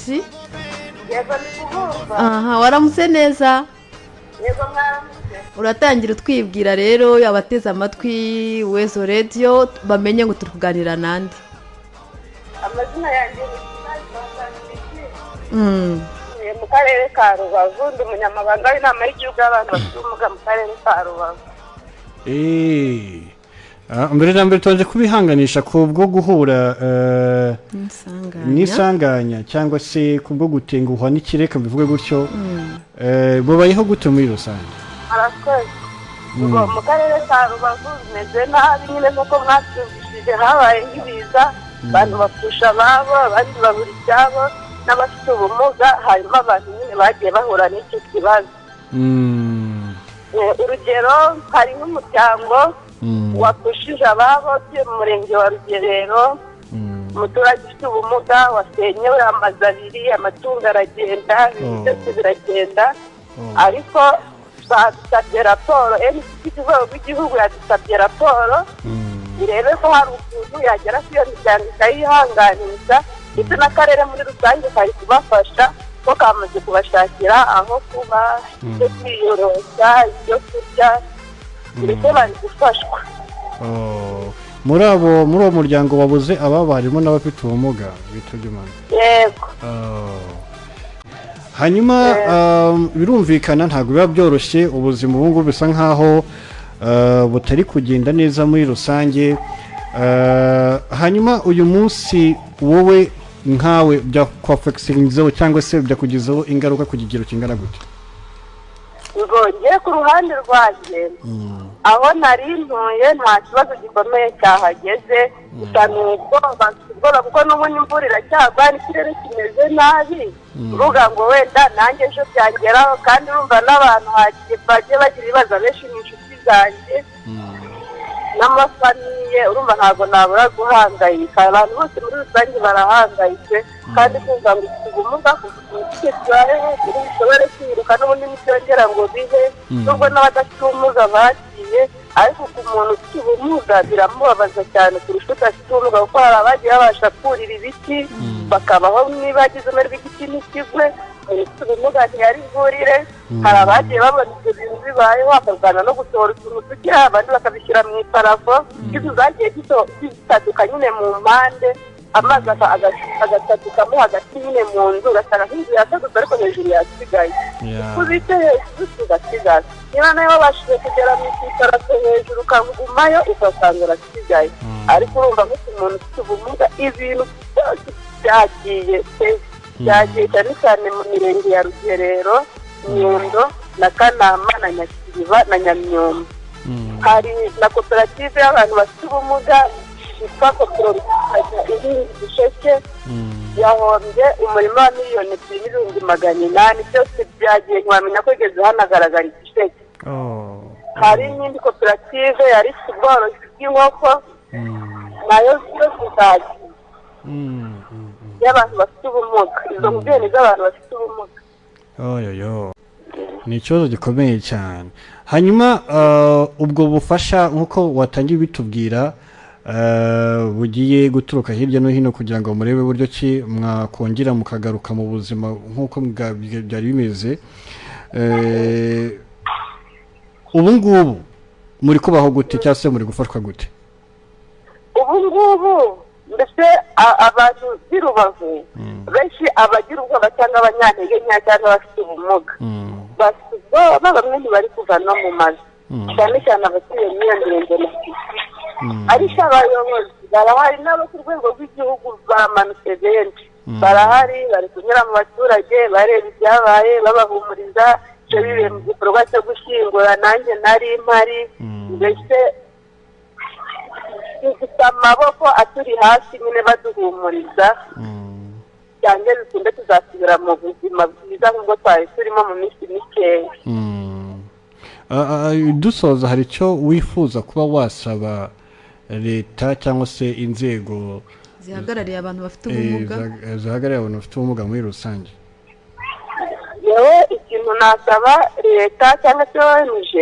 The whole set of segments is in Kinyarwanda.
Alexi. Yego ndikuvuga. Aha, waramutse neza? Yego mwaramutse. Uratangira utwibwira rero abateze amatwi Wezo Radio bamenye ngo turi kuganira nande. Amazina yanjye ni mu karere ka Rubavu, ndi umunyamabanga w'inama y'igihugu y'abantu bafite ubumuga mu karere ka Rubavu. Mbere na mbere tubanze kubihanganisha ku bwo guhura n'isanganya cyangwa se ku bwo gutenguhwa n'ikireka bivuge gutyo, bubayeho gute muri rusange? Arakoze. Mu karere ka Rubavu bimeze nabi nyine nk'uko mwabyumvishije, habaye nk'ibiza, abantu bapfusha ababo, abandi babura ibyabo, n'abafite ubumuga harimo abantu nyine bagiye bahura n'icyo kibazo. Urugero, hari nk'umuryango wapfushije ababo utuye mu murenge wa Rugerero, umuturage ufite ubumuga wasenyewe amazu abiri, amatungo aragenda, ibintu byose biragenda, ariko badusabye raporo, NCC ku rwego rw'igihugu yadusabye raporo, irebe ko hari ukuntu yagera kuri iyo miryango ikayihanganisha, ndetse n'akarere muri rusange kari kubafasha ko kamaze kubashakira aho kuba, ibyo kwiyoroshya, ibyo kurya, ndetse bari gufashwa. Muri uwo muryango wabuze ababa harimo n'abafite ubumuga bitujyumana. Yego. Hanyuma birumvikana ntabwo biba byoroshye, ubuzima ubu ngubu bisa nkaho butari kugenda neza muri rusange. Hanyuma uyu munsi wowe nkawe byakwafekisirinzeho cyangwa se byakugizeho ingaruka ku kigero kingana gute? Ngongeye ku ruhande rwanjye, aho nari ntuye nta kibazo gikomeye cyahageze, gusa ni ubwoba kuko n'ubundi imvura iracyagwa n'ikirere kimeze nabi, uvuga ngo wenda nanjye ejo byangeraho, kandi urumva n'abantu bagiye bagira ibibazo, benshi ni inshuti zanjye n'amafamiye, urumva ntabwo nabura guhangayika, abantu bose muri rusange barahangayitse, kandi kumva ngo ufite ubumuga ufite kibayeho ushobore kwiruka n'ubundi ntibyongera ngo bihe, nubwo n'abadafite ubumuga bagiye, ariko ku muntu ufite ubumuga biramubabaza cyane kurusha udafite ubumuga, kuko hari abagiye babasha kurira ibiti bakabaho nibagize amahirwe igiti ntikigwe, ufite ubumuga ntiyari bwurire, hari abagiye babona ibyo bintu bibayeho bakarwana no gusohora utuntu duke, abandi bakabishyira mu iparafo, inzu zagiye zitaduka nyine mu mpande, amazi agasadukamo hagati nyine mu nzu, ugasanga nk'inzu yasadutse ariko hejuru yasigaye, kubite hejuru tugasigara, niba nayo wabashije kugera mu iparafo hejuru ukagumayo ugasanga urasigaye, ariko urumva nk'umuntu ufite ubumuga ibintu byose byagiye cyane cyane mu mirenge ya Rugerero, Nyundo na Kanama na Nyakiriba na Nyamyumba. Hari na koperative y'abantu bafite ubumuga yitwa Koperative Irindi Gisheke, yahombye umurima wa miliyoni 2,800,000, byose byagiye ntiwamenya ko igeze hanagaragara igisheke. Hari n'indi koperative yari ifite ubworozi bw'inkoko, nayo byose zagiye y'abantu bafite ubumuga, izo mubyeyi z'abantu bafite ubumuga. Ni ikibazo gikomeye cyane. Hanyuma ubwo bufasha nk'uko watangiye bitubwira bugiye guturuka hirya no hino kugira ngo murebe uburyo ki mwakongera mukagaruka mu buzima nk'uko byari bimeze, ubu ngubu muri kubaho gute cyangwa se muri gufashwa gute? Ubu ngubu mbese abantu b'i Rubavu benshi abagira ubwoba cyangwa abanyantege nke cyangwa abafite ubumuga bafite ubwoba, bamwe ntibari kuva no mu mazu, cyane cyane abatuye muri iyo mirenge na Kicukiro, ariko abayobozi barahari n'abo ku rwego rw'igihugu bamanutse benshi, barahari bari kunyura mu baturage bareba ibyabaye babahumuriza, icyo bibereye mu gikorwa cyo gushyingura nanjye nari mpari, mbese dufite amaboko aturi hasi nyine baduhumuriza, cyangwa bikunde tuzasubira mu buzima bwiza nk'ubwo twari turimo mu minsi mikeya. Dusoza, hari icyo wifuza kuba wasaba leta cyangwa se inzego zihagarariye abantu bafite ubumuga, zihagarariye abantu bafite ubumuga muri rusange? yewe ikintu nasaba leta cyangwa se ONG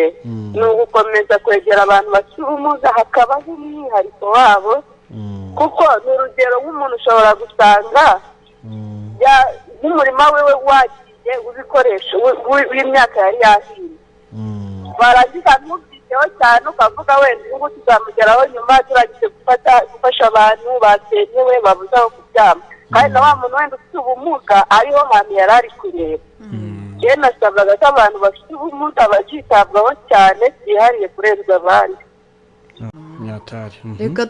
ni ugukomeza kwegera abantu bafite ubumuga, hakabaho umwihariko wabo, kuko ni urugero nk'umuntu ushobora gusanga nk'umurima wiwe wagiye w'ibikoresho w'imyaka yari yahinze barangiza ntubyiteho cyane ukavuga wenda ubu tuzamugeraho nyuma turagiye gufasha abantu basenyewe babuze aho kuryama kandi na wa muntu wenda ufite ubumuga ariho hantu yari ari kureba njyewe nasabaga ko abantu bafite ubumuga bakitabwaho cyane byihariye kurenza abandi. reka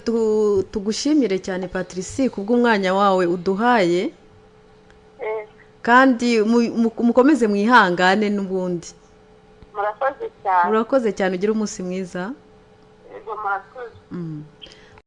tugushimire cyane Patricie kubw'umwanya wawe uduhaye kandi mukomeze mwihangane n'ubundi. Murakoze cyane. Murakoze cyane ugira umunsi mwiza. Yego murakoze.